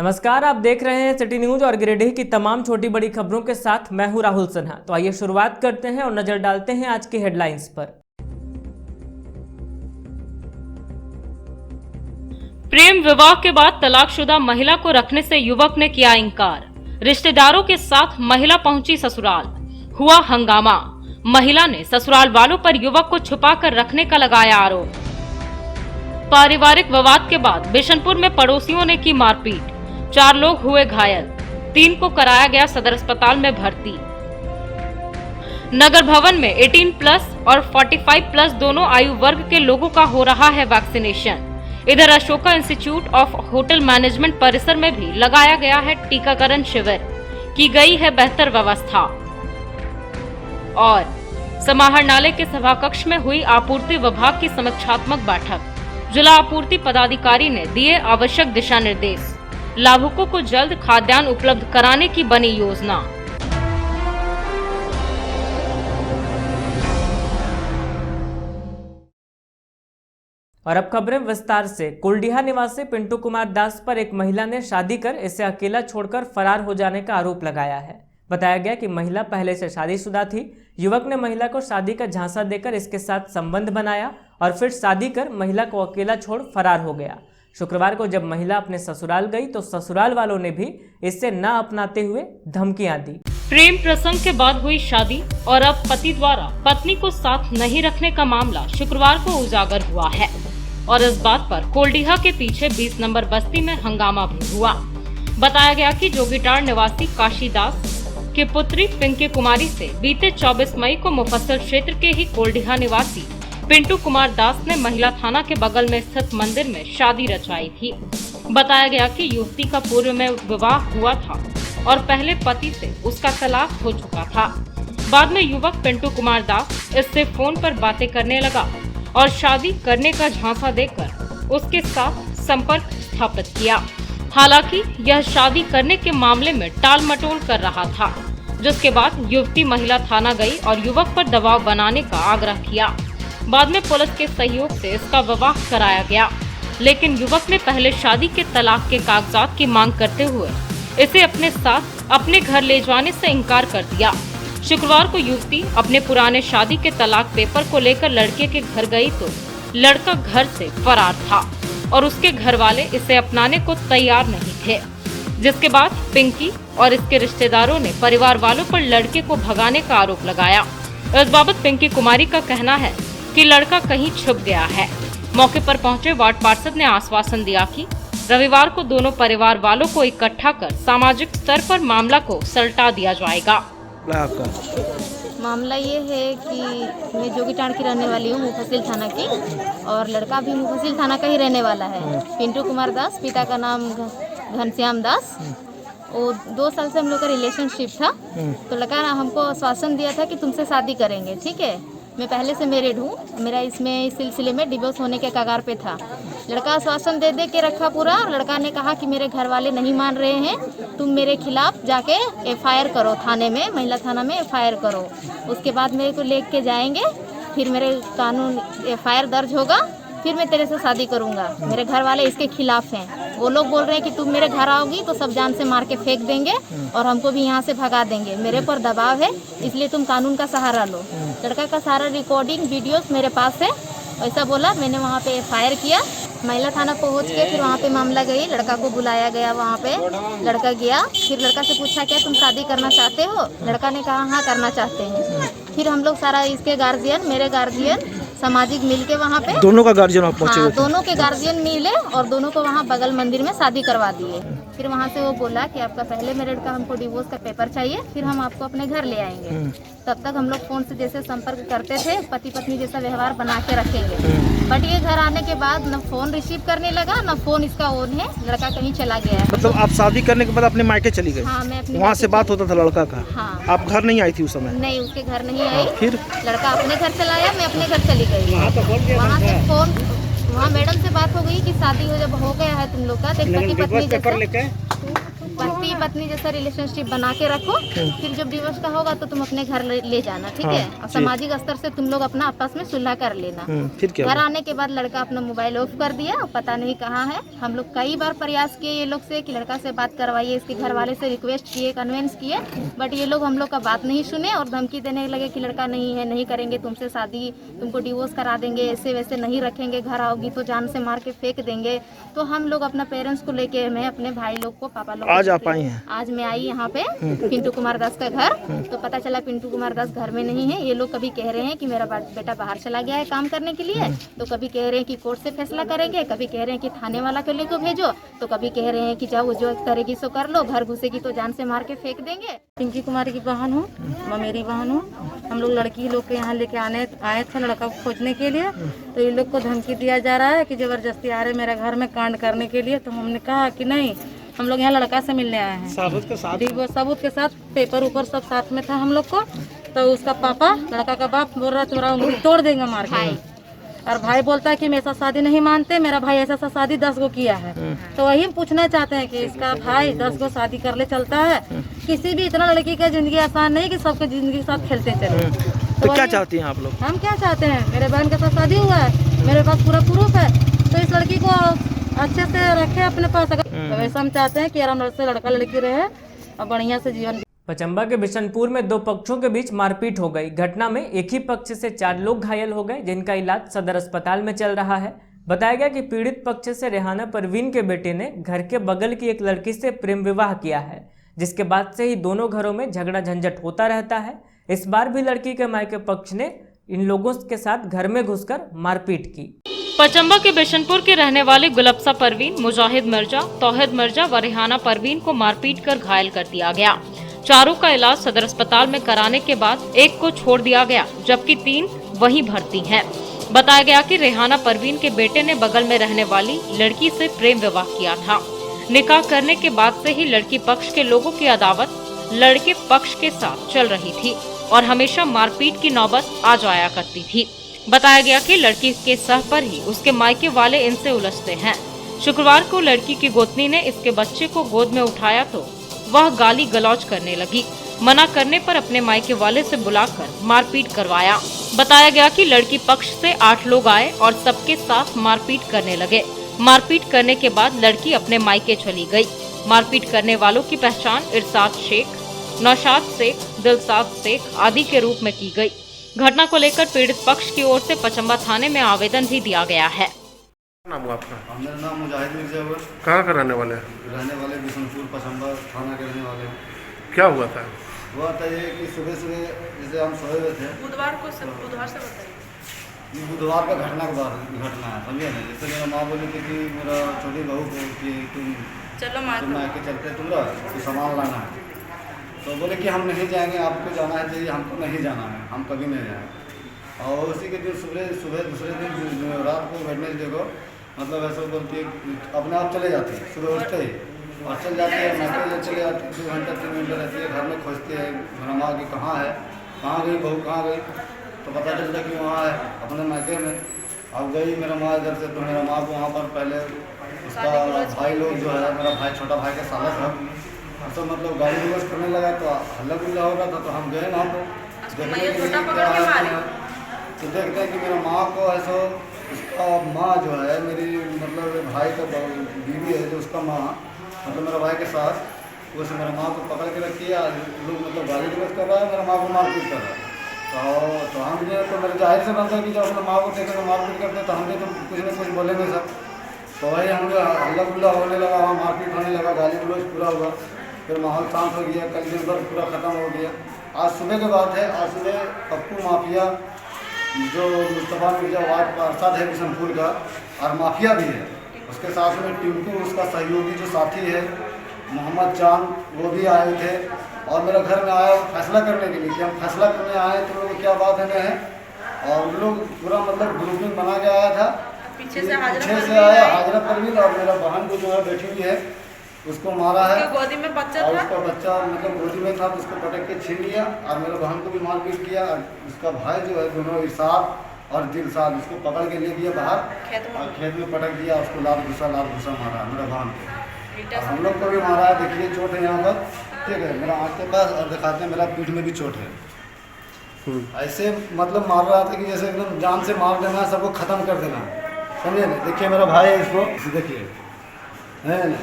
नमस्कार, आप देख रहे हैं सिटी न्यूज और गिरिडीह की तमाम छोटी बड़ी खबरों के साथ मैं हूं राहुल सिन्हा। तो आइए शुरुआत करते हैं और नजर डालते हैं आज की हेडलाइंस पर। प्रेम विवाह के बाद तलाकशुदा महिला को रखने से युवक ने किया इनकार। रिश्तेदारों के साथ महिला पहुंची ससुराल, हुआ हंगामा। महिला ने ससुराल वालों पर युवक को छुपाकर रखने का लगाया आरोप। पारिवारिक विवाद के बाद बिशनपुर में पड़ोसियों ने की मारपीट, 4 लोग हुए घायल, 3 को कराया गया सदर अस्पताल में भर्ती। नगर भवन में 18+ और 45+ दोनों आयु वर्ग के लोगों का हो रहा है वैक्सीनेशन। इधर Ashoka institute of hotel management परिसर में भी लगाया गया है टीकाकरण शिविर, की गई है बेहतर व्यवस्था। और समाहरणालय के सभाकक्ष में हुई आपूर्ति विभाग की समीक्षात्मक बैठक। जिला आपूर्ति पदाधिकारी ने दिए आवश्यक दिशा निर्देश। लाभुकों को जल्द खाद्यान्न उपलब्ध कराने की बनी योजना। और अब खबरें विस्तार से। कुलडीहा निवासी पिंटू कुमार दास पर एक महिला ने शादी कर इसे अकेला छोड़कर फरार हो जाने का आरोप लगाया है। बताया गया कि महिला पहले से शादीशुदा थी। युवक ने महिला को शादी का झांसा देकर इसके साथ संबंध बनाया और फिर शादी कर महिला को अकेला छोड़ फरार हो गया। शुक्रवार को जब महिला अपने ससुराल गई तो ससुराल वालों ने भी इससे न अपनाते हुए धमकियां दी। प्रेम प्रसंग के बाद हुई शादी और अब पति द्वारा पत्नी को साथ नहीं रखने का मामला शुक्रवार को उजागर हुआ है और इस बात पर कोल्डीहा के पीछे 20 नंबर बस्ती में हंगामा भी हुआ। बताया गया कि जोगीटाड़ निवासी काशीदास की पुत्री पिंकी कुमारी से बीते 24 मई को मुफस्सिल क्षेत्र के ही कोल्डीहा निवासी पिंटू कुमार दास ने महिला थाना के बगल में स्थित मंदिर में शादी रचाई थी। बताया गया कि युवती का पूर्व में विवाह हुआ था और पहले पति से उसका तलाक हो चुका था। बाद में युवक पिंटू कुमार दास इससे फोन पर बातें करने लगा और शादी करने का झांसा देकर उसके साथ संपर्क स्थापित किया। हालांकि यह शादी करने के मामले में टाल मटोल कर रहा था, जिसके बाद युवती महिला थाना गई और युवक पर दबाव बनाने का आग्रह किया। बाद में पुलिस के सहयोग से इसका विवाह कराया गया, लेकिन युवक ने पहले शादी के तलाक के कागजात की मांग करते हुए इसे अपने साथ अपने घर ले जाने से इनकार कर दिया। शुक्रवार को युवती अपने पुराने शादी के तलाक पेपर को लेकर लड़के के घर गई तो लड़का घर से फरार था और उसके घर वाले इसे अपनाने को तैयार नहीं थे, जिसके बाद पिंकी और इसके रिश्तेदारों ने परिवार वालों पर लड़के को भगाने का आरोप लगाया। इस बाबत पिंकी कुमारी का कहना है कि लड़का कहीं छुप गया है। मौके पर पहुंचे वार्ड पार्षद ने आश्वासन दिया कि रविवार को दोनों परिवार वालों को इकट्ठा कर सामाजिक स्तर पर मामला को सलटा दिया जाएगा। मामला ये है कि मैं जोगीटाड़ की रहने वाली हूँ, मुफस्सिल थाना की, और लड़का भी मुफस्सिल थाना का ही रहने वाला है। पिंटू कुमार दास, पिता का नाम घनश्याम दास। वो 2 साल से हम लोग का रिलेशनशिप था। तो लड़का हमको आश्वासन दिया था कि तुमसे शादी करेंगे, ठीक है। मैं पहले से मैरिड हूँ, मेरा इसमें इस सिलसिले में डिवोर्स होने के कगार पे था। लड़का आश्वासन दे दे के रखा पूरा, और लड़का ने कहा कि मेरे घर वाले नहीं मान रहे हैं, तुम मेरे खिलाफ जाके FIR करो थाने में, महिला थाना में FIR करो। उसके बाद मेरे को लेके जाएंगे, फिर मेरे कानून FIR दर्ज होगा, फिर मैं तेरे से शादी करूँगा। मेरे घर वाले इसके खिलाफ हैं। वो लोग बोल रहे हैं कि तुम मेरे घर आओगी तो सब जान से मार के फेंक देंगे और हमको भी यहाँ से भगा देंगे। मेरे पर दबाव है, इसलिए तुम कानून का सहारा लो। लड़का का सारा रिकॉर्डिंग वीडियोस मेरे पास है। ऐसा बोला, मैंने वहाँ पे FIR किया। महिला थाना पहुँच के फिर वहाँ पे मामला गई, लड़का को बुलाया गया वहाँ पे। लड़का गया, फिर लड़का से पूछा क्या तुम शादी करना चाहते हो? लड़का ने कहा हाँ करना चाहते हैं। फिर हम लोग सारा इसके गार्जियन, मेरे गार्जियन, सामाजिक मिल के वहाँ पे दोनों का गार्जियन आप पहुँचे? हाँ, दोनों के गार्जियन मिले और दोनों को वहाँ बगल मंदिर में शादी करवा दिए। फिर वहाँ से वो बोला कि आपका पहले मेरिड का हमको डिवोर्स का पेपर चाहिए, फिर हम आपको अपने घर ले आएंगे। तब तक हम लोग फोन से जैसे संपर्क करते थे, पति पत्नी जैसा व्यवहार बना के रखेंगे। बट ये घर आने के बाद न फोन रिसीव करने लगा, न फोन इसका ऑन है। लड़का कहीं चला गया है। मतलब आप शादी करने के बाद अपने मायके चली गई? हाँ, मैं अपने वहाँ से बात होता था लड़का का? हाँ। आप घर नहीं आई थी उस समय? नहीं, उसके घर नहीं आई। फिर लड़का अपने घर चला आया, मैं अपने घर चली गई। वहाँ से फोन, वहाँ मैडम से बात हो गई कि शादी हो जब हो गया है तुम लोग का, तो पति पत्नी जैसा पति पत्नी जैसा रिलेशनशिप बना के रखो, फिर जब डिवोर्स का होगा तो तुम अपने घर ले जाना, ठीक है। और सामाजिक स्तर से तुम लोग अपना आपस में सुलह कर लेना। फिर क्या घर हुआ? आने के बाद लड़का अपना मोबाइल ऑफ कर दिया, पता नहीं कहाँ है। हम लोग कई बार प्रयास किए ये लोग से कि लड़का से बात करवाइए, इसके घर वाले से रिक्वेस्ट किए, कन्वेंस किए, बट ये लोग हम लोग का बात नहीं सुने और धमकी देने लगे कि लड़का नहीं है, नहीं करेंगे तुमसे शादी, तुमको डिवोर्स करा देंगे, ऐसे वैसे नहीं रखेंगे, घर आओगी तो जान से मार के फेंक देंगे। तो हम लोग अपना पेरेंट्स को लेके, मैं अपने भाई लोग को, पापा लोग आज आप आई हैं? आज मैं आई यहाँ पे पिंटू कुमार दास का घर, तो पता चला पिंटू कुमार दास घर में नहीं है। ये लोग कभी कह रहे हैं कि मेरा बेटा बाहर चला गया है काम करने के लिए, तो कभी कह रहे हैं कि कोर्ट से फैसला करेंगे, कभी कह रहे हैं कि थाने वाला के लिए को भेजो, तो कभी कह रहे हैं कि जाओ जो करेगी सो कर लो, घर घुसेगी तो जान से मार के फेंक देंगे। पिंकी कुमारी की बहन हूँ, मैं मेरी बहन हूँ। हम लोग लड़की लोग के यहाँ लेके आए थे लड़का को खोजने के लिए, तो ये लोग को धमकी दिया जा रहा है कि जबरदस्ती आ रहे मेरे घर में कांड करने के लिए। तो हमने कहा कि नहीं, हम लोग यहाँ लड़का से मिलने आए हैं, सबूत के साथ, पेपर ऊपर सब साथ में था हम लोग को। तो उसका पापा, लड़का का बाप बोल रहा तुम्हारा उंगली तोड़ देंगे मार के, और भाई बोलता है कि मैं ऐसा शादी नहीं मानते, मेरा भाई ऐसा शादी 10 गो किया है। तो वही पूछना चाहते हैं कि इसका भाई 10 गो शादी कर ले चलता है, किसी भी इतना लड़की का जिंदगी आसान नहीं कि सबके जिंदगी के साथ खेलते चले। तो क्या चाहती हैं आप लोग? हम क्या चाहते हैं, मेरे बहन के साथ शादी हुआ है, मेरे पास पूरा प्रूफ है, तो इस लड़की को अच्छे से रखे अपने पास। तो वैसा हम चाहते हैं कि आराम से लड़का लड़की रहे और बढ़िया से जीवन। पचम्बा के बिशनपुर में दो पक्षों के बीच मारपीट हो गई। घटना में एक ही पक्ष से 4 लोग घायल हो गए, जिनका इलाज सदर अस्पताल में चल रहा है। बताया गया कि पीड़ित पक्ष से रेहाना परवीन के बेटे ने घर के बगल की एक लड़की से प्रेम विवाह किया है, जिसके बाद से ही दोनों घरों में झगड़ा झंझट होता रहता है। इस बार भी लड़की के मायके पक्ष ने इन लोगों के साथ घर में घुसकर मारपीट की। पचम्बा के बिशनपुर के रहने वाले गुलबसा परवीन, मुजाहिद मिर्जा, तौहीद मिर्जा व रेहाना परवीन को मारपीट कर घायल कर दिया गया। चारों का इलाज सदर अस्पताल में कराने के बाद एक को छोड़ दिया गया, जबकि 3 वहीं भर्ती हैं। बताया गया कि रेहाना परवीन के बेटे ने बगल में रहने वाली लड़की से प्रेम विवाह किया था। निकाह करने के बाद से ही लड़की पक्ष के लोगों की अदावत लड़के पक्ष के साथ चल रही थी और हमेशा मारपीट की नौबत आ जाया करती थी। बताया गया कि लड़की के सह पर ही उसके मायके वाले इनसे उलझते हैं। शुक्रवार को लड़की की गोतनी ने इसके बच्चे को गोद में उठाया तो वह गाली गलौज करने लगी। मना करने पर अपने मायके वाले से बुलाकर मारपीट करवाया। बताया गया कि लड़की पक्ष से 8 लोग आए और सबके साथ मारपीट करने लगे। मारपीट करने के बाद लड़की अपने मायके चली गई। मारपीट करने वालों की पहचान इरशाद शेख, नौशाद शेख, दिलशाद शेख आदि के रूप में की गई। घटना को लेकर पीड़ित पक्ष की ओर से पचम्बा थाने में आवेदन भी दिया गया है। नाम हुआ आपका? मेरा नाम मुजाहिद मिर्जा हुआ। कहाँ का रहने वाले? रहने वाले बिशनपुर पचम्बा थाना के रहने वाले। क्या हुआ था? हुआ था ये कि सुबह जैसे हम सोए हुए थे, बुधवार से बताइए। ये बुधवार का घटना है, समझे ना। जैसे मेरा माँ बोली थी कि मेरा छोटी बहू को कि तुम आके चलते तुम तो सामान लाना है। तो बोले कि हम नहीं जाएंगे, आपको जाना है चाहिए, हमको नहीं जाना है, हम कभी नहीं जाएंगे। और उसी के दिन सुबह दूसरे दिन रात को वेडनेसडे को मतलब ऐसा बोलती है अपने आप चले जाते हैं, सुबह उठते ही और चल जाते हैं, मैके चले जाते हैं। 2 घंटा 3 घंटा रहती है, घर में खोजते हैं मेरा माँ की कहाँ है, कहाँ गई बहू, कहाँ गई। तो पता चलता कि वहाँ है अपने मैके में। अब गई मेरा माँ इधर से, तो मेरा माँ को वहाँ पर पहले उसका भाई लोग जो है, मेरा भाई छोटा भाई का साला था, तो मतलब गाली गलौज करने लगा। तो हल्ला गुल्ला हो रहा था, तो हम गए वहाँ पर देखने के लिए क्या है। तो देखते हैं कि मेरा माँ को ऐसा, उसका माँ जो है मेरी मतलब भाई का बीवी है, जो उसका माँ मतलब मेरा भाई के साथ, वैसे मेरा माँ को पकड़ के रखी है। लोग मतलब गाली गलौज कर रहा है, मेरा माँ को मारपीट कर रहा है। तो हम जो तो मेरे जाहिर से बनता है कि जब अपने माँ को देखेंगे मारपीट करते तो हम भी तो कुछ न कुछ बोलेंगे सब। तो वही हम लोग हल्ला गुल्ला होने लगा, वहाँ मारपीट होने लगा, गाली गलौज पूरा हुआ। फिर माहौल शांत हो गया, कल दिन भर पूरा ख़त्म हो गया। आज सुबह की बात है, आज सुबह पप्पू माफिया जो मुस्तफा मिर्जा वार्ड पार्षद है बिशनपुर का, और माफिया भी है, उसके साथ में टिंकू उसका सहयोगी जो साथी है मोहम्मद चांद, वो भी आए थे और मेरे घर में आया फैसला करने के लिए कि हम फैसला करने आए, तुम लोग क्या बात है नहीं। और उन लोग पूरा मतलब ग्रुपिंग बना के आया था, पीछे से आया हाजरा परवीन और मेरा बहन को जो है बैठी हुई है उसको मारा है। गोदी में बच्चा था, उसका बच्चा मतलब गोदी में था, तो उसको पटक के छीन लिया और मेरे बहन को भी मारपीट किया। और उसका भाई जो है दोनों इरशाद और दिलशाद उसको पकड़ के ले गया बाहर और खेत में पटक दिया, उसको लात घुसा मारा मेरा बहन को। हम लोग को भी मारा है, देखिए चोट है यहाँ पर, ठीक है, मेरा आँख के पास, और दिखाते हैं मेरा पीठ में भी चोट है। ऐसे मतलब मार रहा था कि जैसे एकदम जान से मार देना, सबको ख़त्म कर देना, समझे ना। देखिए मेरा भाई है, इसको देखिए है ना,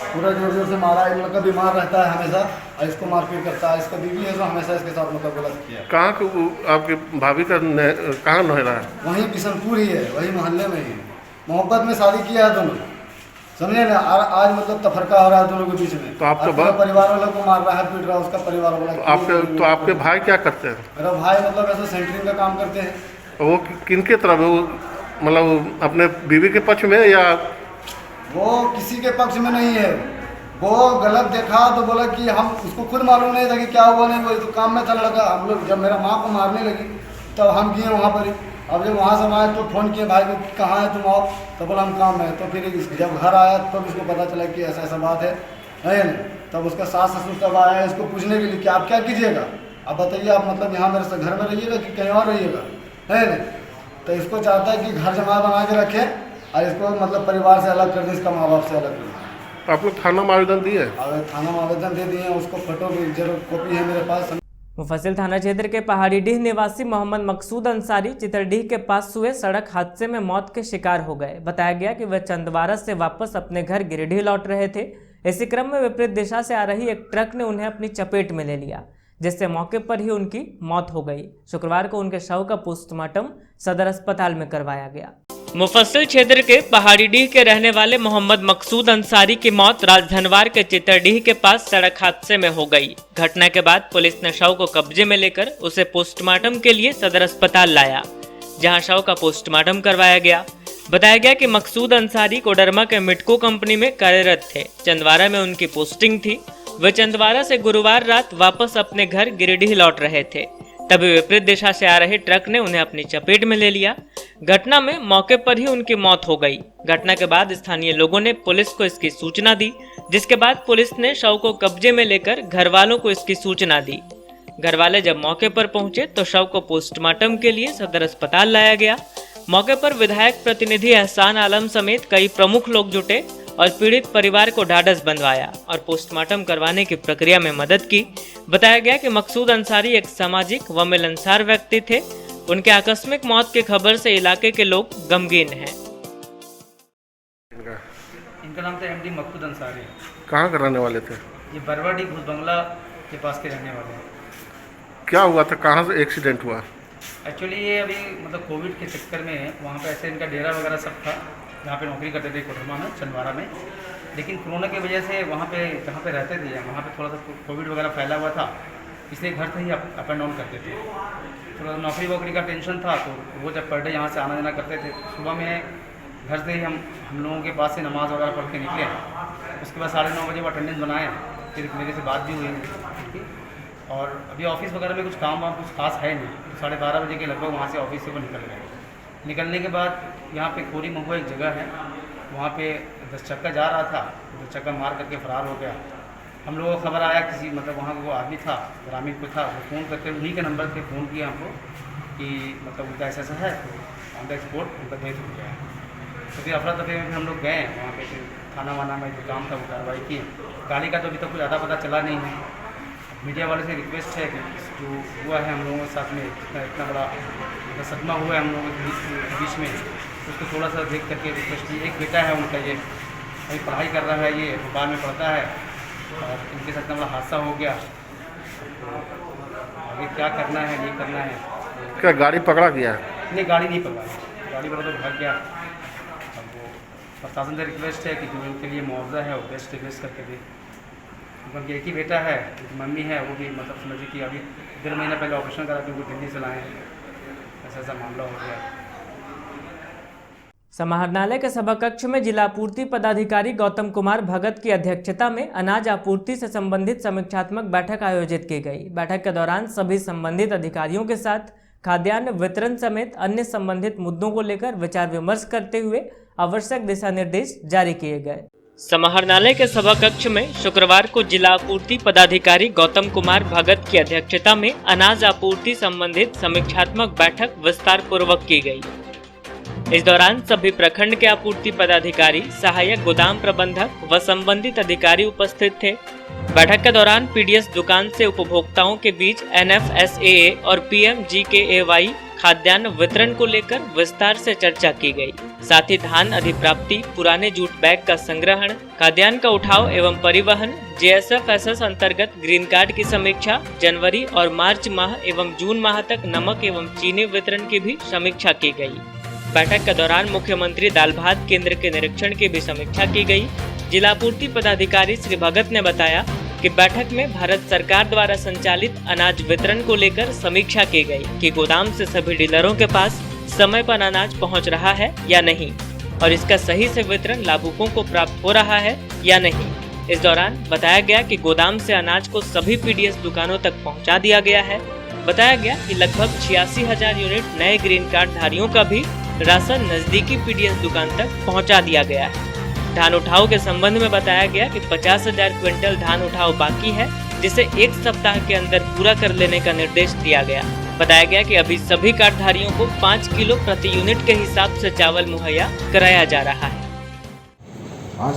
पूरा जोर जोर से मारा है। लड़का बीमार रहता है हमेशा और इसको मारपीट करता है। इसका बीवी है जो हमेशा इसके साथ मतलब गलत किया। कहाँ को आपके भाभी का कहाँ नहरा है? वहीं बिशनपुर ही है, वही मोहल्ले में ही। मोहब्बत में शादी किया है दोनों, समझे ना। आज मतलब तफरका हो रहा है दोनों के बीच में। तो आपका परिवार वालों को मार रहा है, पीट रहा है उसका परिवार वाला। तो आपके भाई क्या करते हैं? मेरा भाई मतलब ऐसे सेंटरिंग का काम करते हैं। वो किनके तरफ है? वो मतलब अपने बीवी के पक्ष में या? वो किसी के पक्ष में नहीं है। वो गलत देखा तो बोला कि हम, उसको खुद मालूम नहीं था कि क्या हुआ नहीं हुआ, तो काम में था लड़का। हम लोग जब मेरा माँ को मारने लगी तब हम गए वहाँ पर ही। अब जब वहाँ से आए तो फ़ोन किए भाई को, कहाँ है तुम आओ, तो बोला हम काम में है। तो फिर जब घर आया तब तो इसको पता चला कि ऐसा ऐसा बात है ना। तब उसका सास ससुर तब आया इसको पूछने के लिए कि आप क्या कीजिएगा, आप बताइए, आप मतलब यहाँ मेरे से घर में रहिएगा कि कहीं और रहिएगा, है ना। तो इसको चाहता है कि घर जमा बना के रखे और इसको मतलब परिवार से अलग कर दे, इसका माँ बाप से अलग कर दे। तो आप लोग थाना में आवेदन दिए? थाना में आवेदन दे दिए, उसको फोटो भी जरूर कॉपी है मेरे पास। मुफस्सिल थाना क्षेत्र के पहाड़ीडीह निवासी मोहम्मद मकसूद अंसारी चितरडीह के पास हुए सड़क हादसे में मौत के शिकार हो गए। बताया गया कि वह चंदवारा से वापस अपने घर गिरिडीह लौट रहे थे। इसी क्रम में विपरीत दिशा से आ रही एक ट्रक ने उन्हें अपनी चपेट में ले लिया, जिससे मौके पर ही उनकी मौत हो गई। शुक्रवार को उनके शव का पोस्टमार्टम सदर अस्पताल में करवाया गया। मुफस्सिल क्षेत्र के पहाड़ीडीह के रहने वाले मोहम्मद मकसूद अंसारी की मौत राजधनवार के चितरडीह के पास सड़क हादसे में हो गई। घटना के बाद पुलिस ने शव को कब्जे में लेकर उसे पोस्टमार्टम के लिए सदर अस्पताल लाया, जहां शव का पोस्टमार्टम करवाया गया। बताया गया कि मकसूद अंसारी कोडरमा के मिटको कंपनी में कार्यरत थे। चंदवारा में उनकी पोस्टिंग थी। वे चंदवारा से गुरुवार रात वापस अपने घर गिरिडीह लौट रहे थे, तभी विपरीत दिशा से आ रहे ट्रक ने उन्हें अपनी चपेट में ले लिया। घटना में मौके पर ही उनकी मौत हो गई। घटना के बाद स्थानीय लोगों ने पुलिस को इसकी सूचना दी, जिसके बाद पुलिस ने शव को कब्जे में लेकर घर वालों को इसकी सूचना दी। घर वाले जब मौके पर पहुंचे तो शव को पोस्टमार्टम के लिए सदर अस्पताल लाया गया। मौके पर विधायक प्रतिनिधि एहसान आलम समेत कई प्रमुख लोग जुटे और पीड़ित परिवार को ढाढ़स बंधवाया और पोस्टमार्टम करवाने की प्रक्रिया में मदद की। बताया गया कि मकसूद अंसारी एक सामाजिक व मिलनसार व्यक्ति थे। उनके आकस्मिक मौत की खबर से इलाके के लोग गमगीन हैं। इनका नाम था एमडी मकसूद अंसारी। कहाँ के रहने वाले थे? ये बरवाडी भूत बंगला के पास के रहने वाले हैं। क्या हुआ था? कहाँ से एक्सीडेंट हुआ? एक्चुअली ये अभी मतलब कोविड के चक्कर में वहाँ पे ऐसे इनका डेरा वगैरह सब था, जहाँ पे नौकरी करते थे कोडरमा में, चंदवारा में। लेकिन कोरोना की वजह से वहाँ पे जहाँ पे रहते थे वहाँ पे थोड़ा सा कोविड वगैरह फैला हुआ था, इसलिए घर से ही अप एंड डाउन करते थे। थोड़ा नौकरी वोकरी का टेंशन था, तो वो जब पर डे यहाँ से आना जाना करते थे। सुबह में घर से ही हम लोगों के पास से नमाज़ वगैरह पढ़ के निकले। उसके बाद 9:30 बजे वो अटेंडेंस बनाए, फिर मेरे से बात भी हुई। और अभी ऑफिस वगैरह में कुछ काम वाम कुछ खास है नहीं, तो 12:30 बजे के लगभग वहाँ से ऑफिस से वो निकल गए। निकलने के बाद यहाँ पे कोरी महुआ एक जगह है, वहाँ पे 10 चक्का जा रहा था, 10 चक्का मार करके फरार हो गया। हम लोगों को खबर आया, किसी मतलब वहाँ को आदमी था, ग्रामीण को था, वो फ़ोन करके उन्हीं के नंबर पे फ़ोन किया हमको कि मतलब उनका ऐसा ऐसा है, तो ऑन द स्पॉट उनका डेथ हो गया है। तो फिर अफरा तफरी में हम लोग गए वहाँ पे, फिर थाना वाना में जो काम था वो कार्रवाई की। गाड़ी का तो अभी तक कुछ ज़्यादा पता चला नहीं है। मीडिया वाले से रिक्वेस्ट है कि जो हुआ है हम लोगों के साथ में, इतना बड़ा मतलब सदमा हुआ है हम लोगों के बीच में, उसको थोड़ा सा देख करके रिक्वेस्ट की। एक बेटा है उनका, ये अभी पढ़ाई कर रहा है, ये भोपाल में पढ़ता है, और इनके साथ इतना बड़ा हादसा हो गया। आगे क्या करना है, ये करना है। क्या गाड़ी पकड़ा गया? नहीं, गाड़ी नहीं पकड़ा, गाड़ी वाला तो भाग गया। अब वो प्रशासन से रिक्वेस्ट है कि जो इनके लिए मुआवजा है वो बेस्ट रिक्वेस्ट करके दे। उनका एक ही बेटा है, एक मम्मी है, वो भी मतलब समझिए कि अभी 1.5 महीना पहले ऑपरेशन करा के उनको दिल्ली से लाए हैं। ऐसा मामला हो गया। समाहरणालय के सभा कक्ष में जिला आपूर्ति पदाधिकारी गौतम कुमार भगत की अध्यक्षता में अनाज आपूर्ति से संबंधित समीक्षात्मक बैठक आयोजित की गई। बैठक के दौरान सभी संबंधित अधिकारियों के साथ खाद्यान्न वितरण समेत अन्य संबंधित मुद्दों को लेकर विचार विमर्श करते हुए आवश्यक दिशा निर्देश जारी किए गए। समाहरणालय के सभा कक्ष में शुक्रवार को जिला आपूर्ति पदाधिकारी गौतम कुमार भगत की अध्यक्षता में अनाज आपूर्ति संबंधित समीक्षात्मक बैठक विस्तार पूर्वक की गई। इस दौरान सभी प्रखंड के आपूर्ति पदाधिकारी, सहायक गोदाम प्रबंधक व संबंधित अधिकारी उपस्थित थे। बैठक के दौरान पीडीएस दुकान से उपभोक्ताओं के बीच NFSAA और PMGKAY खाद्यान्न वितरण को लेकर विस्तार से चर्चा की गई। साथ ही धान अधिप्राप्ति, पुराने जूट बैग का संग्रहण, खाद्यान्न का उठाव एवं परिवहन, JSF-SS अंतर्गत ग्रीन कार्ड की समीक्षा, जनवरी और मार्च माह एवं जून माह तक नमक एवं चीनी वितरण की भी समीक्षा की गई। बैठक के दौरान मुख्यमंत्री दाल भात केंद्र के निरीक्षण की भी समीक्षा की गई। जिला पूर्ति पदाधिकारी श्री भगत ने बताया कि बैठक में भारत सरकार द्वारा संचालित अनाज वितरण को लेकर समीक्षा की गई कि गोदाम से सभी डीलरों के पास समय पर अनाज पहुंच रहा है या नहीं और इसका सही से वितरण लाभुकों को प्राप्त हो रहा है या नहीं। इस दौरान बताया गया कि गोदाम से अनाज को सभी पीडीएस दुकानों तक पहुंचा दिया गया है। बताया गया कि लगभग 86,000 यूनिट नए ग्रीन कार्ड धारियों का भी राशन नजदीकी पीडीएस दुकान तक पहुंचा दिया गया है। धान उठाव के संबंध में बताया गया कि 50,000 क्विंटल धान उठाव बाकी है, जिसे 1 सप्ताह के अंदर पूरा कर लेने का निर्देश दिया गया। बताया गया कि अभी सभी कार्डधारियों को 5 किलो प्रति यूनिट के हिसाब से चावल मुहैया कराया जा रहा है। आज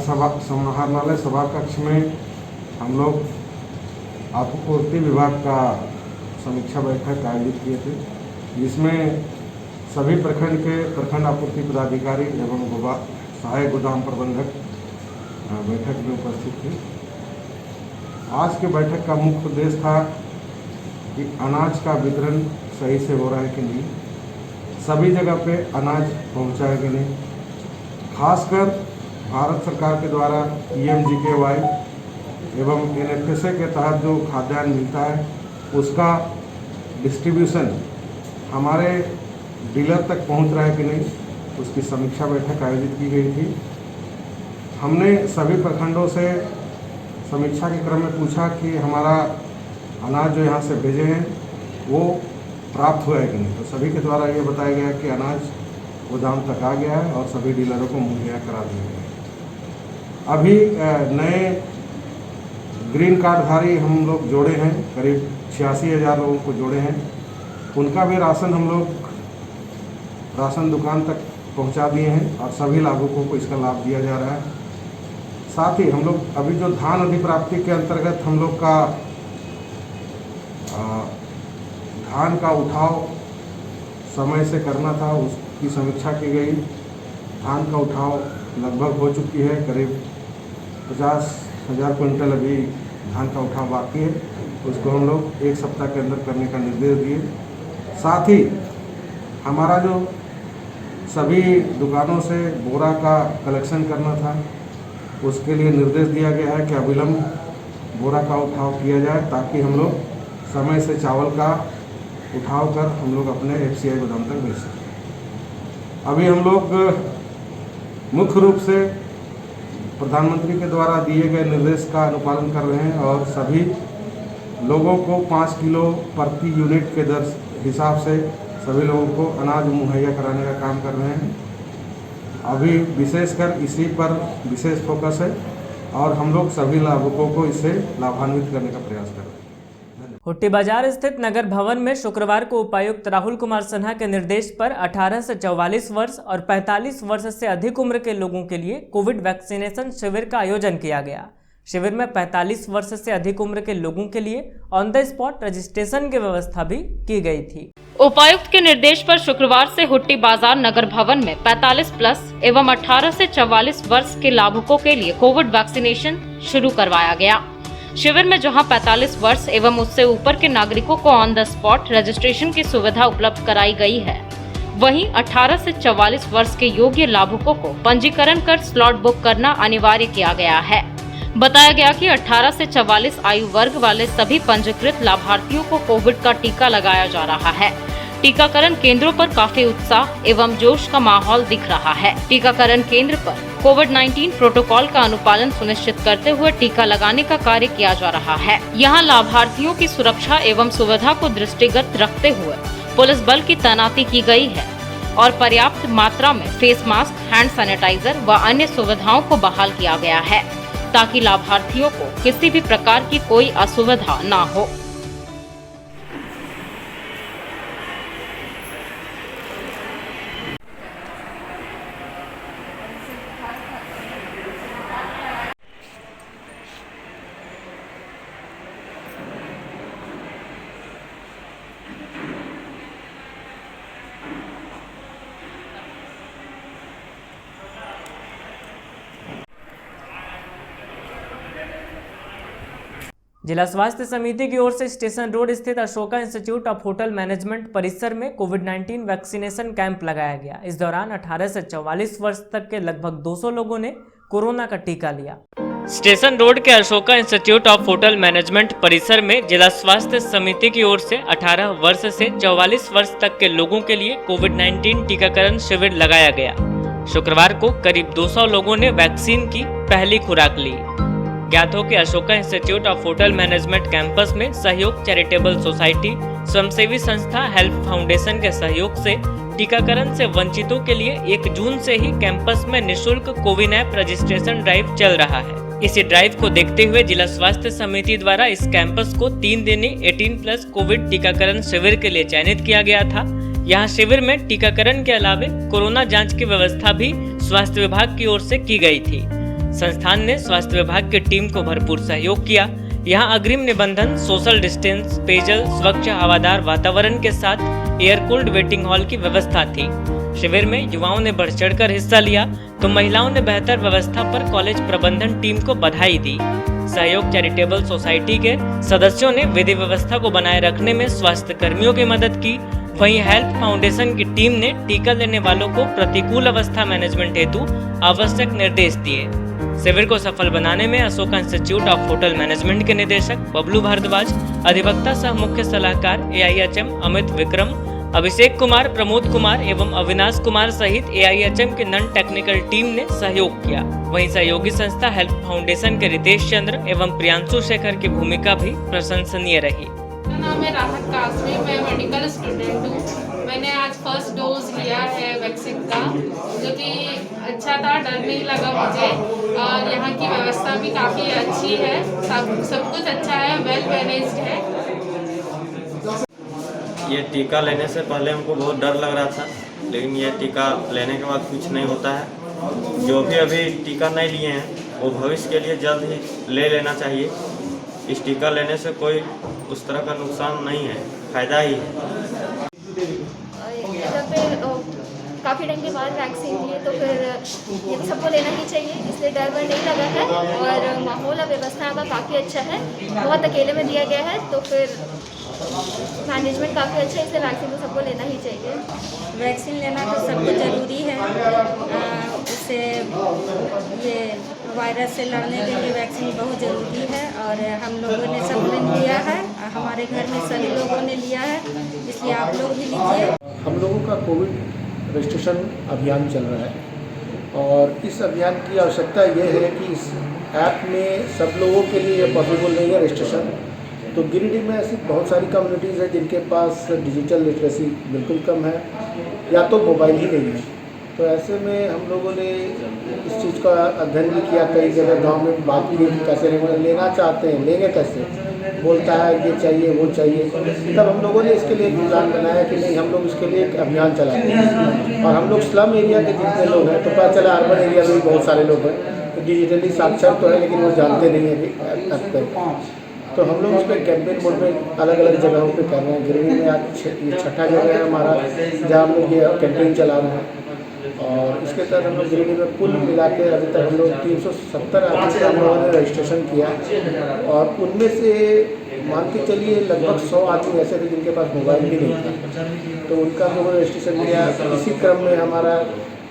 समाहरणालय सभा कक्ष में हम लोग आपूर्ति विभाग का समीक्षा बैठक आयोजित किए थे, जिसमें सभी प्रखंड के प्रखंड आपूर्ति पदाधिकारी एवं सहायक गोदाम प्रबंधक बैठक में उपस्थित थे। आज के बैठक का मुख्य उद्देश्य था कि अनाज का वितरण सही से हो रहा है कि नहीं, सभी जगह पे अनाज पहुंचा है कि नहीं, खासकर भारत सरकार के द्वारा PMGKY एवं NFSA के तहत जो खाद्यान्न मिलता है उसका डिस्ट्रीब्यूशन हमारे डीलर तक पहुंच रहा है कि नहीं, उसकी समीक्षा बैठक आयोजित की गई थी। हमने सभी प्रखंडों से समीक्षा के क्रम में पूछा कि हमारा अनाज जो यहाँ से भेजे हैं वो प्राप्त हुआ है कि नहीं, तो सभी के द्वारा ये बताया गया कि अनाज गोदाम तक आ गया है और सभी डीलरों को मुहैया करा दिया गया है। अभी नए ग्रीन कार्डधारी हम लोग जोड़े हैं, करीब 86,000 लोगों को जोड़े हैं, उनका भी राशन हम लोग राशन दुकान तक पहुंचा दिए हैं और सभी लाभुकों को इसका लाभ दिया जा रहा है। साथ ही हम लोग अभी जो धान अधिप्राप्ति के अंतर्गत हम लोग का धान का उठाव समय से करना था, उसकी समीक्षा की गई। धान का उठाव लगभग हो चुकी है, करीब 50,000 क्विंटल अभी धान का उठाव बाकी है, उसको हम लोग 1 सप्ताह के अंदर करने का निर्देश दिए। साथ ही हमारा जो सभी दुकानों से बोरा का कलेक्शन करना था, उसके लिए निर्देश दिया गया है कि अविलंब बोरा का उठाव किया जाए, ताकि हम लोग समय से चावल का उठाव कर हम लोग अपने FCI गोदाम तक भेज सकें। अभी हम लोग मुख्य रूप से प्रधानमंत्री के द्वारा दिए गए निर्देश का अनुपालन कर रहे हैं और सभी लोगों को 5 किलो प्रति यूनिट के दर हिसाब से सभी लोगों को अनाज मुहैया कराने का काम कर रहे हैं। अभी विशेषकर इसी पर विशेष फोकस है और हम लोग सभी लाभुकों को इससे लाभान्वित करने का प्रयास कर रहे हैं। हुट्टी बाजार स्थित नगर भवन में शुक्रवार को उपायुक्त राहुल कुमार सिन्हा के निर्देश पर 18 से 44 वर्ष और 45 वर्ष से अधिक उम्र के लोगों के लिए कोविड वैक्सीनेशन शिविर का आयोजन किया गया। शिविर में 45 वर्ष से अधिक उम्र के लोगों के लिए ऑन द स्पॉट रजिस्ट्रेशन की व्यवस्था भी की गई थी। उपायुक्त के निर्देश पर शुक्रवार से हुट्टी बाजार नगर भवन में 45 प्लस एवं 18 से 44 वर्ष के लाभुकों के लिए कोविड वैक्सीनेशन शुरू करवाया गया। शिविर में जहां 45 वर्ष एवं उससे ऊपर के नागरिकों को ऑन द स्पॉट रजिस्ट्रेशन की सुविधा उपलब्ध कराई गई है, वहीं 18 से 44 वर्ष के योग्य लाभुकों को पंजीकरण कर स्लॉट बुक करना अनिवार्य किया गया है। बताया गया कि 18 से 44 आयु वर्ग वाले सभी पंजीकृत लाभार्थियों को कोविड का टीका लगाया जा रहा है। टीकाकरण केंद्रों पर काफी उत्साह एवं जोश का माहौल दिख रहा है। टीकाकरण केंद्र पर कोविड-19 प्रोटोकॉल का अनुपालन सुनिश्चित करते हुए टीका लगाने का कार्य किया जा रहा है। यहाँ लाभार्थियों की सुरक्षा एवं सुविधा को दृष्टिगत रखते हुए पुलिस बल की तैनाती की गई है और पर्याप्त मात्रा में फेस मास्क, हैंड सैनिटाइजर व अन्य सुविधाओं को बहाल किया गया है, ताकि लाभार्थियों को किसी भी प्रकार की कोई असुविधा न हो। जिला स्वास्थ्य समिति की ओर से स्टेशन रोड स्थित Ashoka institute of hotel management परिसर में कोविड-19 वैक्सीनेशन कैंप लगाया गया। इस दौरान 18 से 44 वर्ष तक के लगभग 200 लोगों ने कोरोना का टीका लिया। स्टेशन रोड के Ashoka institute of hotel management परिसर में जिला स्वास्थ्य समिति की ओर से 18 वर्ष से 44 वर्ष तक के लोगों के लिए कोविड-19 टीकाकरण शिविर लगाया गया। शुक्रवार को करीब 200 लोगों ने वैक्सीन की पहली खुराक ली। ज्ञात हो कि Ashoka institute of hotel management campus में सहयोग चैरिटेबल सोसाइटी, स्वयंसेवी संस्था हेल्प फाउंडेशन के सहयोग से टीकाकरण से वंचितों के लिए 1 जून से ही कैंपस में निःशुल्क कोविन ऐप रजिस्ट्रेशन ड्राइव चल रहा है। इसी ड्राइव को देखते हुए जिला स्वास्थ्य समिति द्वारा इस कैंपस को 3 दिनी 18+ कोविड टीकाकरण शिविर के लिए चयनित किया गया था। यहाँ शिविर में टीकाकरण के अलावे कोरोना जांच की व्यवस्था भी स्वास्थ्य विभाग की ओर से की गई थी। संस्थान ने स्वास्थ्य विभाग की टीम को भरपूर सहयोग किया। यहाँ अग्रिम निबंधन, सोशल डिस्टेंस, पेयजल, स्वच्छ हवादार वातावरण के साथ एयर कूल्ड वेटिंग हॉल की व्यवस्था थी। शिविर में युवाओं ने बढ़ चढ़कर हिस्सा लिया तो महिलाओं ने बेहतर व्यवस्था पर कॉलेज प्रबंधन टीम को बधाई दी। सहयोग चैरिटेबल सोसाइटी के सदस्यों ने विधि व्यवस्था को बनाए रखने में स्वास्थ्य कर्मियों की मदद की। वहीं हेल्थ फाउंडेशन की टीम ने टीका लेने वालों को प्रतिकूल अवस्था मैनेजमेंट हेतु आवश्यक निर्देश दिए। शिविर को सफल बनाने में Ashoka institute of hotel management के निदेशक बबलू भारद्वाज, अधिवक्ता सह मुख्य सलाहकार AIHM अमित विक्रम, अभिषेक कुमार, प्रमोद कुमार एवं अविनाश कुमार सहित AIHM की नॉन टेक्निकल टीम ने सहयोग किया। वहीं सहयोगी संस्था हेल्प फाउंडेशन के रितेश चंद्र एवं प्रियांशु शेखर की भूमिका भी प्रशंसनीय रही। मेरा नाम है राहत कासमी, मैं मेडिकल स्टूडेंट हूँ। मैंने आज फर्स्ट डोज लिया है वैक्सीन का, जो कि अच्छा था, डर नहीं लगा मुझे। और यहाँ की व्यवस्था भी काफ़ी अच्छी है, सब कुछ अच्छा है, वेल मैनेज्ड है। ये टीका लेने से पहले हमको बहुत डर लग रहा था, लेकिन ये टीका लेने के बाद कुछ नहीं होता है। जो भी अभी टीका नहीं लिए हैं वो भविष्य के लिए जल्द ही ले लेना चाहिए। इस टीका लेने से कोई उस तरह का नुकसान नहीं है, फायदा ही है। काफ़ी टाइम के बाद वैक्सीन लिए तो फिर ये तो सबको लेना ही चाहिए, इसलिए डर वर नहीं लगा है। और माहौल और व्यवस्था का काफ़ी अच्छा है, बहुत अकेले में दिया गया है तो फिर मैनेजमेंट काफ़ी अच्छा है, इसलिए वैक्सीन तो सबको लेना ही चाहिए। वैक्सीन लेना तो सबको ज़रूरी है। उससे ये वायरस से लड़ने के लिए वैक्सीन बहुत ज़रूरी है और हम लोगों ने सबने लिया है, हमारे घर में सभी लोगों ने लिया है, इसलिए आप लोग भी लीजिए। हम लोगों का कोविड रजिस्ट्रेशन अभियान चल रहा है और इस अभियान की आवश्यकता ये है कि इस ऐप में सब लोगों के लिए ये पॉसिबल नहीं है रजिस्ट्रेशन। तो गिरिडीह में ऐसी बहुत सारी कम्युनिटीज़ हैं जिनके पास डिजिटल लिटरेसी बिल्कुल कम है या तो मोबाइल ही नहीं है। तो ऐसे में हम लोगों ने इस चीज़ का अध्ययन भी किया, कई जगह गांव में बात की कि कैसे लेना चाहते हैं, लेंगे कैसे, बोलता है ये चाहिए वो चाहिए। तब हम लोगों ने इसके लिए एक प्लान बनाया कि नहीं, हम लोग इसके लिए एक अभियान चलाते हैं। और हम लोग स्लम एरिया के जितने लोग हैं, तो पता चला अर्बन एरिया में भी बहुत सारे लोग हैं तो डिजिटली साक्षर तो है लेकिन वो जानते नहीं है अब तक। तो हम लोग उस पर कैंपेन मोड में अलग अलग जगहों पे कर रहे हैं। गिरिडीह में आज ये 6ठा जगह है हमारा जहाँ हम लोग ये कैंपेन चला रहे हैं। और इसके तहत हम लोग गिरिडीह में कुल मिला के अभी तक हम लोग 370 आदमी का हम लोगों ने रजिस्ट्रेशन किया और उनमें से मान के चलिए लगभग 100 आदमी ऐसे थे जिनके पास मोबाइल भी नहीं था, तो उनका हम लोगों ने रजिस्ट्रेशन किया। इसी क्रम में हमारा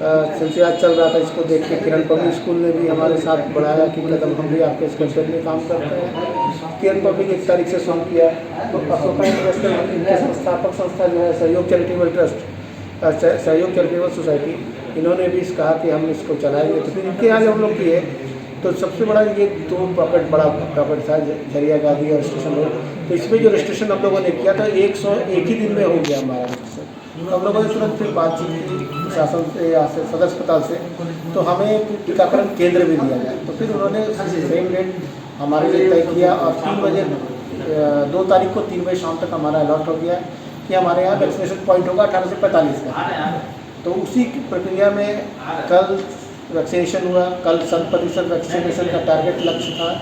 सिलसिला चल रहा था, इसको देख के किरण पब्लिक स्कूल ने भी हमारे साथ बढ़ाया कि कदम हम भी आपके इस कैंपेन में काम करते हैं। किरण पब्लिक 1 तारीख से शुरू किया। तो अशोका इंटरनेशनल इनके संस्थापक संस्था जो है सहयोग चैरिटेबल ट्रस्ट, सहयोग चैरिटेबल सोसाइटी, इन्होंने भी कहा कि हम इसको चलाएंगे। तो फिर इनके यहाँ हम लोग किए तो सबसे बड़ा ये 2 पॉकेट बड़ा पॉकेट था झरिया गांधी और स्टेशन रोड। तो इसमें जो रजिस्ट्रेशन हम लोगों ने किया था 101 ही दिन में हो गया हमारा रजिस्ट्रेशन। हम लोगों ने तुरंत फिर बातचीत की प्रशासन से, यहाँ से सदर अस्पताल से, तो हमें टीकाकरण केंद्र भी दिया जाए। तो फिर उन्होंने सेम डेट हमारे लिए तय किया और 3 बजे 2 तारीख को 3 बजे शाम तक हमारा अलॉट हो गया कि हमारे यहाँ वैक्सीनेशन पॉइंट होगा 18 से 45 का। तो उसी की प्रक्रिया में कल वैक्सीनेशन हुआ। कल 100% वैक्सीनेशन का टारगेट लक्ष्य था,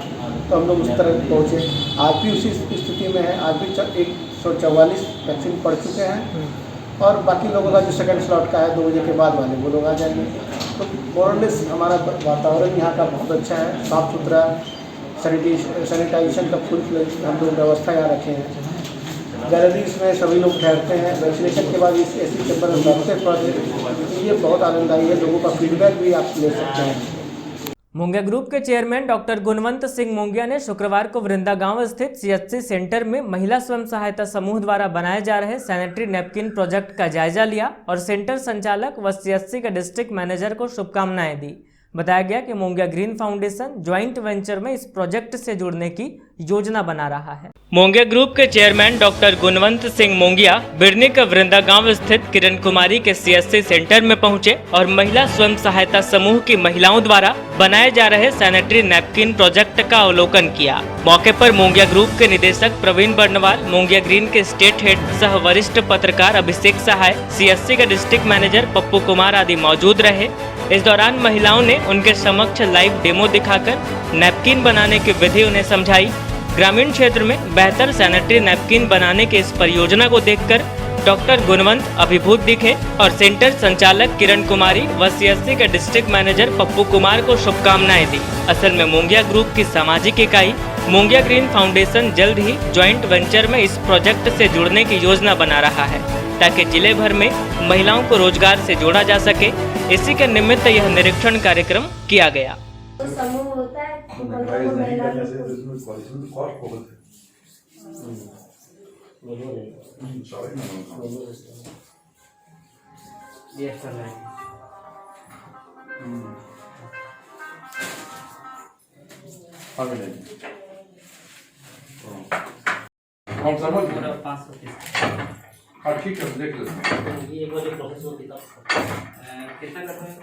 तो हम लोग उस तरह पहुँचे। आज भी उसी स्थिति में है, आज भी 144 वैक्सीन पड़ चुके हैं और बाकी लोगों का जो सेकंड स्लॉट का है 2 बजे के बाद वाले वो लोग आ जाएंगे। तो मोरलेस हमारा वातावरण यहाँ का बहुत अच्छा है, साफ़ सुथरा, सैनिटाइजेशन का फुल हम लोग व्यवस्था यहाँ रखे हैं। गैलरीज में सभी लोग ठहरते हैं। वैक्सीनेशन के बाद इस एसी चैम्बर में बैठते हैं। ये बहुत आनंददायी है। लोगों का फीडबैक भी आप ले सकते हैं। मुंगिया ग्रुप के चेयरमैन डॉक्टर गुणवंत सिंह मुंगिया ने शुक्रवार को वृंदा गांव स्थित सीएचसी सेंटर में महिला स्वयं सहायता समूह द्वारा बनाए जा रहे सैनिटरी नैपकिन प्रोजेक्ट का जायजा लिया और सेंटर संचालक व सीएचसी के डिस्ट्रिक्ट मैनेजर को शुभकामनाएं दी। बताया गया कि मुंगिया ग्रीन फाउंडेशन ज्वाइंट वेंचर में इस प्रोजेक्ट से जुड़ने की योजना बना रहा है। मुंगिया ग्रुप के चेयरमैन डॉक्टर गुणवंत सिंह मुंगिया बिरनी के वृंदा गांव स्थित किरण कुमारी के सीएचसी सेंटर में पहुंचे और महिला स्वयं सहायता समूह की महिलाओं द्वारा बनाए जा रहे सैनिटरी नैपकिन प्रोजेक्ट का अवलोकन किया। मौके पर मुंगिया ग्रुप के निदेशक प्रवीण बर्नवाल, मुंगिया ग्रीन के स्टेट हेड सह वरिष्ठ पत्रकार अभिषेक सहाय, सीएचसी के डिस्ट्रिक्ट मैनेजर पप्पू कुमार आदि मौजूद रहे। इस दौरान महिलाओं ने उनके समक्ष लाइव डेमो दिखाकर नैपकिन बनाने की विधि उन्हें समझाई। ग्रामीण क्षेत्र में बेहतर सैनिटरी नैपकिन बनाने की इस परियोजना को देखकर डॉक्टर गुणवंत अभिभूत दिखे और सेंटर संचालक किरण कुमारी व सीएचसी के डिस्ट्रिक्ट मैनेजर पप्पू कुमार को शुभकामनाएं दी। असल में मुंगिया ग्रुप की सामाजिक इकाई मुंगिया ग्रीन फाउंडेशन जल्द ही ज्वाइंट वेंचर में इस प्रोजेक्ट से जुड़ने की योजना बना रहा है ताकि जिले भर में महिलाओं को रोजगार से जोड़ा जा सके। इसी के निमित्त यह निरीक्षण कार्यक्रम किया गया। समूह होता है हाँ ठीक है, देख लेते ये वाले प्रोफेसर किताब कितना करते हैं?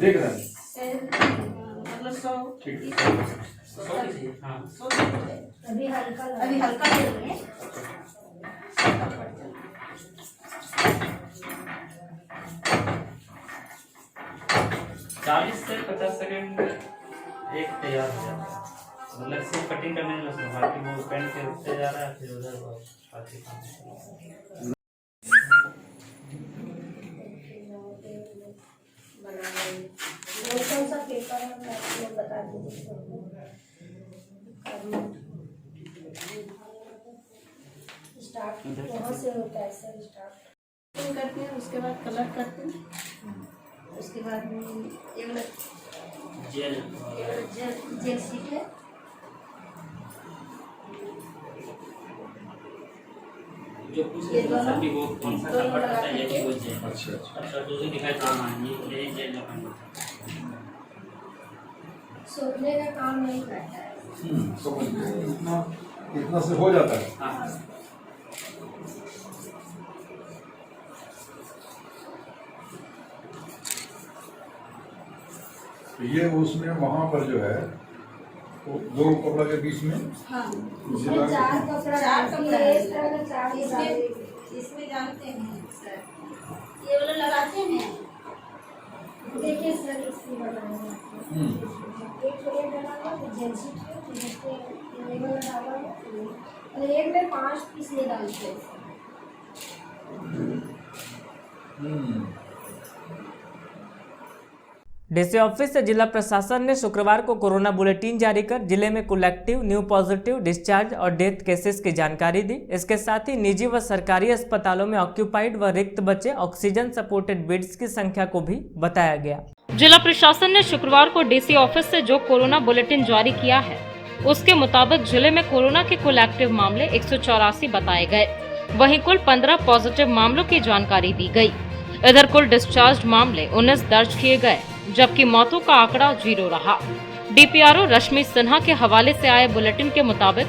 देख रहे हैं। मतलब 100 ठीक है। हाँ अभी हल्का ले लेंगे। 40 से 50 सेकंड एक तैयार हो जाता है। मतलब सिर्फ कटिंग करने में लगता है, बाकी वो पेंट के उठते जा रहा है फिर उधर बाकी काम। कौन सा पेपर है आपको बता दीजिए। स्टार्ट वहाँ से होता है सर। स्टार्ट करते हैं, उसके बाद कलर करते हैं, उसके बाद जेल शीट है। जो पूछे सभी वो कौन सा कलर करता है ये वो जेल। अच्छा अच्छा तो दिखाई काम है ये जेल लगाना सोचने का काम नहीं करता है। समझ गए। इतना से हो जाता है। हाँ तो ये उसमें वहाँ पर जो है वो दो कपड़ा के बीच में इसमें चार कपड़ा इस तरह का चार इसमें जानते हैं सर, ये वाला लगाते हैं। देखिए सर इससे बनाएंगे एक प्लेट डाला तो जेल शीट है, फिर इसके ये वाला डाला और एक में 5 पीस ले डालते हैं। डीसी ऑफिस से जिला प्रशासन ने शुक्रवार को कोरोना बुलेटिन जारी कर जिले में कुल एक्टिव, न्यू पॉजिटिव, डिस्चार्ज और डेथ केसेस की जानकारी दी। इसके साथ ही निजी व सरकारी अस्पतालों में ऑक्यूपाइड व रिक्त बचे ऑक्सीजन सपोर्टेड बेड्स की संख्या को भी बताया गया। जिला प्रशासन ने शुक्रवार को डीसी ऑफिस से जो कोरोना बुलेटिन जारी किया है उसके मुताबिक जिले में कोरोना के कुल एक्टिव मामले 184 बताए गए। वहीं कुल 15 पॉजिटिव मामलों की जानकारी दी गई। इधर कुल डिस्चार्ज मामले 19 दर्ज किए गए, जबकि मौतों का आंकड़ा 0 रहा। डीपीआरओ रश्मि सिन्हा के हवाले से आए बुलेटिन के मुताबिक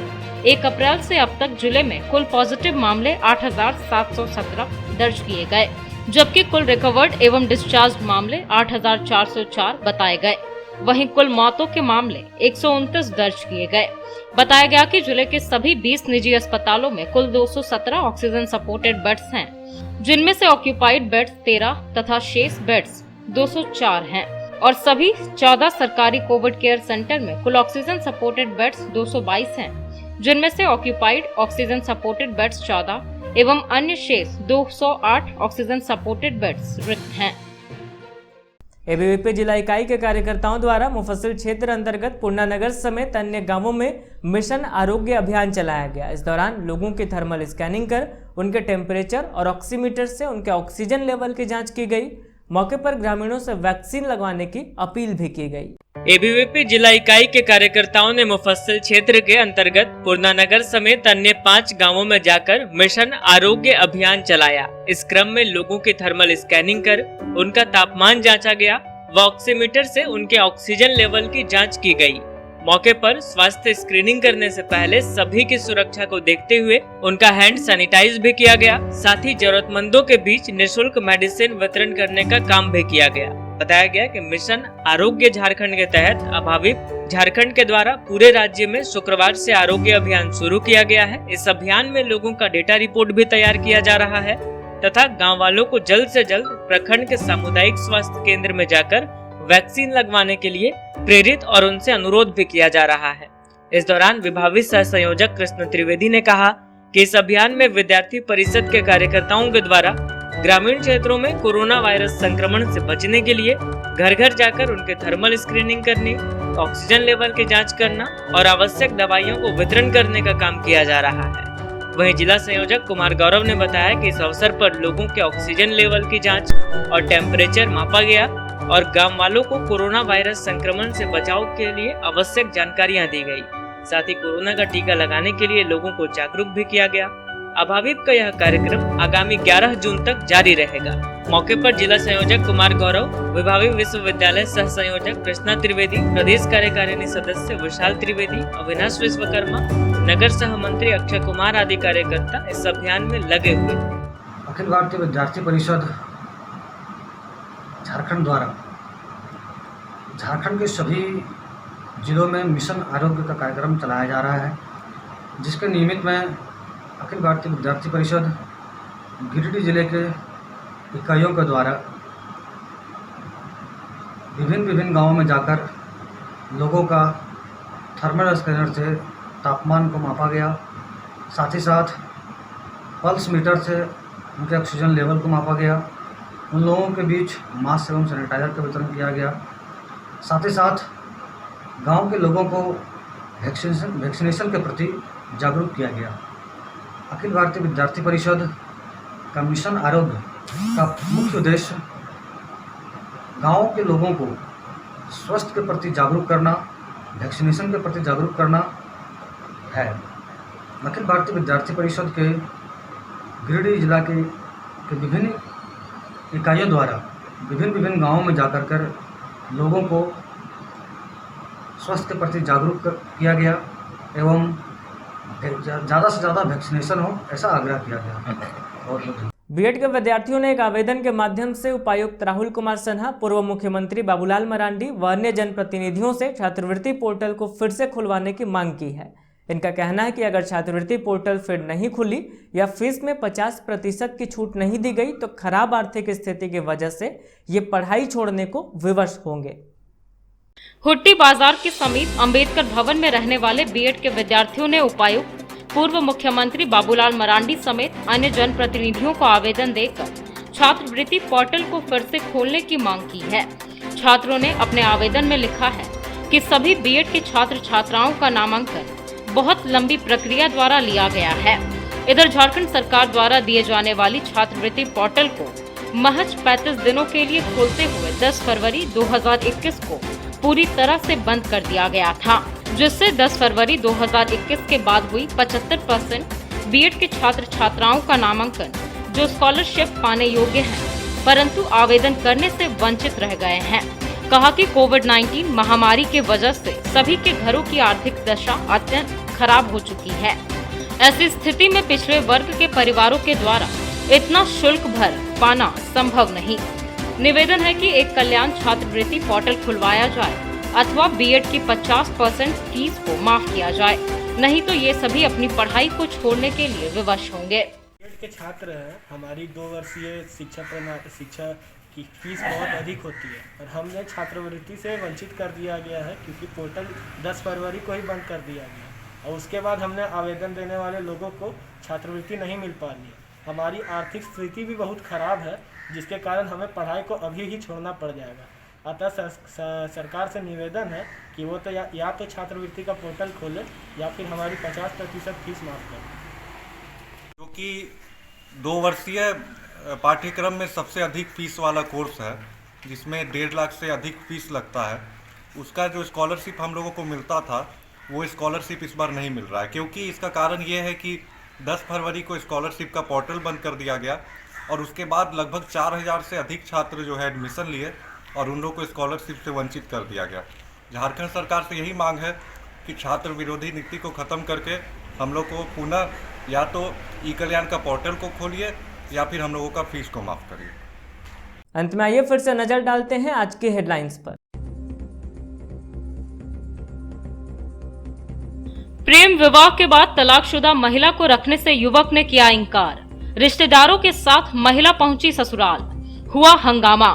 1 अप्रैल से अब तक जिले में कुल पॉजिटिव मामले 8,717 दर्ज किए गए, जबकि कुल रिकवर्ड एवं डिस्चार्ज मामले 8,404 बताए गए। वहीं कुल मौतों के मामले 129 दर्ज किए गए। बताया गया कि जिले के सभी 20 निजी अस्पतालों में कुल 217 ऑक्सीजन सपोर्टेड बेड्स हैं, जिनमें से ऑक्यूपाइड बेड्स 13 तथा शेष बेड्स 204 हैं और सभी 14 सरकारी कोविड केयर सेंटर में कुल ऑक्सीजन सपोर्टेड बेड्स 222 हैं, जिनमें से ऑक्यूपाइड ऑक्सीजन सपोर्टेड बेड्स 14 एवं अन्य शेष 208 ऑक्सीजन सपोर्टेड बेड्स रिक्त हैं। एबीवीपी जिला इकाई के कार्यकर्ताओं द्वारा मुफस्सिल क्षेत्र अंतर्गत पूर्णानगर समेत अन्य गांवों में मिशन आरोग्य अभियान चलाया गया। इस दौरान लोगों की थर्मल स्कैनिंग कर उनके टेम्परेचर और ऑक्सीमीटर से उनके ऑक्सीजन लेवल की जांच की गई। मौके पर ग्रामीणों से वैक्सीन लगवाने की अपील भी की गई। एबीवीपी जिला इकाई के कार्यकर्ताओं ने मुफस्सिल क्षेत्र के अंतर्गत पूर्णानगर समेत अन्य 5 गांवों में जाकर मिशन आरोग्य अभियान चलाया। इस क्रम में लोगों की थर्मल स्कैनिंग कर उनका तापमान जांचा गया व ऑक्सीमीटर से उनके ऑक्सीजन लेवल की जांच की गई। मौके पर स्वास्थ्य स्क्रीनिंग करने से पहले सभी की सुरक्षा को देखते हुए उनका हैंड सैनिटाइज भी किया गया। साथ ही जरूरतमंदों के बीच निःशुल्क मेडिसिन वितरण करने का काम भी किया गया। बताया गया कि मिशन आरोग्य झारखंड के तहत अभाविप झारखंड के द्वारा पूरे राज्य में शुक्रवार से आरोग्य अभियान शुरू किया गया है। इस अभियान में लोगों का डेटा रिपोर्ट भी तैयार किया जा रहा है तथा गाँव वालों को जल्द से जल्द प्रखंड के सामुदायिक स्वास्थ्य केंद्र में जाकर वैक्सीन लगवाने के लिए प्रेरित और उनसे अनुरोध भी किया जा रहा है। इस दौरान विभागीय सह संयोजक कृष्ण त्रिवेदी ने कहा कि इस अभियान में विद्यार्थी परिषद के कार्यकर्ताओं के द्वारा ग्रामीण क्षेत्रों में कोरोना वायरस संक्रमण से बचने के लिए घर घर जाकर उनके थर्मल स्क्रीनिंग करने, ऑक्सीजन लेवल की जांच करना और आवश्यक दवाइयों को वितरण करने का काम किया जा रहा है। वहीं जिला संयोजक कुमार गौरव ने बताया कि इस अवसर पर लोगों के ऑक्सीजन लेवल की जांच और टेम्परेचर मापा गया और गांव वालों को कोरोना वायरस संक्रमण से बचाव के लिए आवश्यक जानकारियां दी गई। साथ ही कोरोना का टीका लगाने के लिए लोगों को जागरूक भी किया गया। अभाविप का यह कार्यक्रम आगामी 11 जून तक जारी रहेगा। मौके पर जिला संयोजक कुमार गौरव, विभागीय विश्वविद्यालय सह संयोजक कृष्णा त्रिवेदी, प्रदेश कार्यकारिणी सदस्य विशाल त्रिवेदी, अविनाश विश्वकर्मा, नगर सह मंत्री अक्षय कुमार आदि कार्यकर्ता इस अभियान में लगे हुए। अखिल भारतीय विद्यार्थी परिषद झारखंड द्वारा झारखंड के सभी जिलों में मिशन आरोग्य का कार्यक्रम चलाया जा रहा है, जिसके निमित्त में अखिल भारतीय विद्यार्थी परिषद गिरिडीह जिले के इकाइयों के द्वारा विभिन्न गांवों में जाकर लोगों का थर्मल स्कैनर से तापमान को मापा गया। साथ ही साथ पल्स मीटर से उनके ऑक्सीजन लेवल को मापा गया। उन लोगों के बीच मास्क एवं सैनिटाइजर का वितरण किया गया। साथ ही साथ गांव के लोगों को वैक्सीनेशन के प्रति जागरूक किया गया। अखिल भारतीय विद्यार्थी परिषद का मिशन आरोग्य का मुख्य उद्देश्य गांव के लोगों को स्वास्थ्य के प्रति जागरूक करना, वैक्सीनेशन के प्रति जागरूक करना है। अखिल भारतीय विद्यार्थी परिषद के गिरिडीह जिला के विभिन्न इकाइयों द्वारा विभिन्न गांवों में जाकर कर लोगों को स्वास्थ्य के प्रति जागरूक किया गया एवं ज़्यादा से ज़्यादा वैक्सीनेशन हो, ऐसा आग्रह किया गया। बीएड के विद्यार्थियों ने एक आवेदन के माध्यम से उपायुक्त राहुल कुमार सिन्हा, पूर्व मुख्यमंत्री बाबूलाल मरांडी व अन्य जनप्रतिनिधियों से छात्रवृत्ति पोर्टल को फिर से खुलवाने की मांग की है। इनका कहना है कि अगर छात्रवृत्ति पोर्टल फिर नहीं खुली या फीस में 50% की छूट नहीं दी गई तो खराब आर्थिक स्थिति की वजह से ये पढ़ाई छोड़ने को विवश होंगे। हुट्टी बाजार के समीप अंबेडकर भवन में रहने वाले बीएड के विद्यार्थियों ने उपायुक्त, पूर्व मुख्यमंत्री बाबूलाल मरांडी समेत अन्य जनप्रतिनिधियों को आवेदन देकर छात्रवृत्ति पोर्टल को फिर से खोलने की मांग की है। छात्रों ने अपने आवेदन में लिखा है कि सभी बीएड के छात्र छात्राओं का नामांकन बहुत लंबी प्रक्रिया द्वारा लिया गया है। इधर झारखंड सरकार द्वारा दिए जाने वाली छात्रवृत्ति पोर्टल को महज 35 दिनों के लिए खोलते हुए 10 फरवरी 2021 को पूरी तरह से बंद कर दिया गया था, जिससे 10 फरवरी 2021 के बाद हुई 75% बीएड के छात्र छात्राओं का नामांकन जो स्कॉलरशिप पाने योग्य हैं, परंतु आवेदन करने से वंचित रह गए हैं। कहा कि कोविड-19 महामारी के वजह से सभी के घरों की आर्थिक दशा अत्यंत खराब हो चुकी है। ऐसी स्थिति में पिछड़े वर्ग के परिवारों के द्वारा इतना शुल्क भर पाना संभव नहीं। निवेदन है कि एक कल्याण छात्रवृत्ति पोर्टल खुलवाया जाए अथवा बीएड की 50% फीस को माफ किया जाए, नहीं तो ये सभी अपनी पढ़ाई को छोड़ने के लिए विवश होंगे। बीएड के छात्र हैं, हमारी 2 वर्षीय शिक्षा की फीस बहुत अधिक होती है और हमने छात्रवृत्ति से वंचित कर दिया गया है क्योंकि पोर्टल 10 फरवरी को ही बंद कर दिया गया और उसके बाद हमने आवेदन देने वाले लोगों को छात्रवृत्ति नहीं मिल पा रही है। हमारी आर्थिक स्थिति भी बहुत ख़राब है जिसके कारण हमें पढ़ाई को अभी ही छोड़ना पड़ जाएगा। अतः सरकार से निवेदन है कि वो तो या तो छात्रवृत्ति का पोर्टल खोले या फिर हमारी 50% फीस माफ करें। जो कि 2 वर्षीय पाठ्यक्रम में सबसे अधिक फीस वाला कोर्स है, जिसमें 1.5 लाख से अधिक फीस लगता है, उसका जो स्कॉलरशिप हम लोगों को मिलता था वो स्कॉलरशिप इस बार नहीं मिल रहा है। क्योंकि इसका कारण ये है कि 10 फरवरी को स्कॉलरशिप का पोर्टल बंद कर दिया गया और उसके बाद लगभग 4000 से अधिक छात्र जो है एडमिशन लिए और उन लोगों को स्कॉलरशिप से वंचित कर दिया गया। झारखंड सरकार से यही मांग है कि छात्र विरोधी नीति को ख़त्म करके हम लोग को पुनः या तो ई कल्याण का पोर्टल को खोलिए या फिर हम लोगों का फीस को माफ़ करिए। अंत में आइए फिर से नजर डालते हैं आज की हेडलाइंस पर। प्रेम विवाह के बाद तलाकशुदा महिला को रखने से युवक ने किया इनकार। रिश्तेदारों के साथ महिला पहुंची ससुराल, हुआ हंगामा।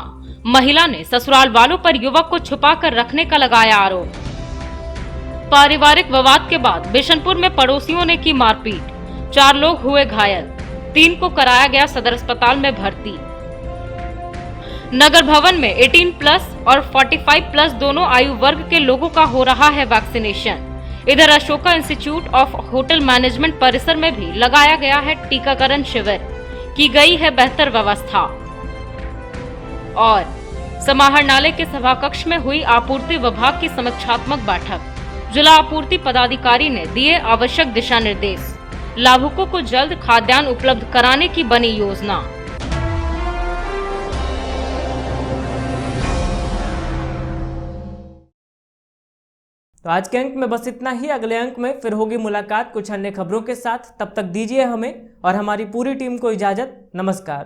महिला ने ससुराल वालों पर युवक को छुपाकर रखने का लगाया आरोप। पारिवारिक विवाद के बाद बिशनपुर में पड़ोसियों ने की मारपीट, 4 लोग हुए घायल, 3 को कराया गया सदर अस्पताल में भर्ती। नगर भवन में 18+ और 45+ दोनों आयु वर्ग के लोगों का हो रहा है वैक्सीनेशन। इधर Ashoka institute of hotel management परिसर में भी लगाया गया है टीकाकरण शिविर, की गई है बेहतर व्यवस्था। और समाहरणालय के सभाकक्ष में हुई आपूर्ति विभाग की समीक्षात्मक बैठक। जिला आपूर्ति पदाधिकारी ने दिए आवश्यक दिशा निर्देश। लाभुकों को जल्द खाद्यान्न उपलब्ध कराने की बनी योजना। तो आज के अंक में बस इतना ही। अगले अंक में फिर होगी मुलाकात कुछ अन्य खबरों के साथ। तब तक दीजिए हमें और हमारी पूरी टीम को इजाजत। नमस्कार।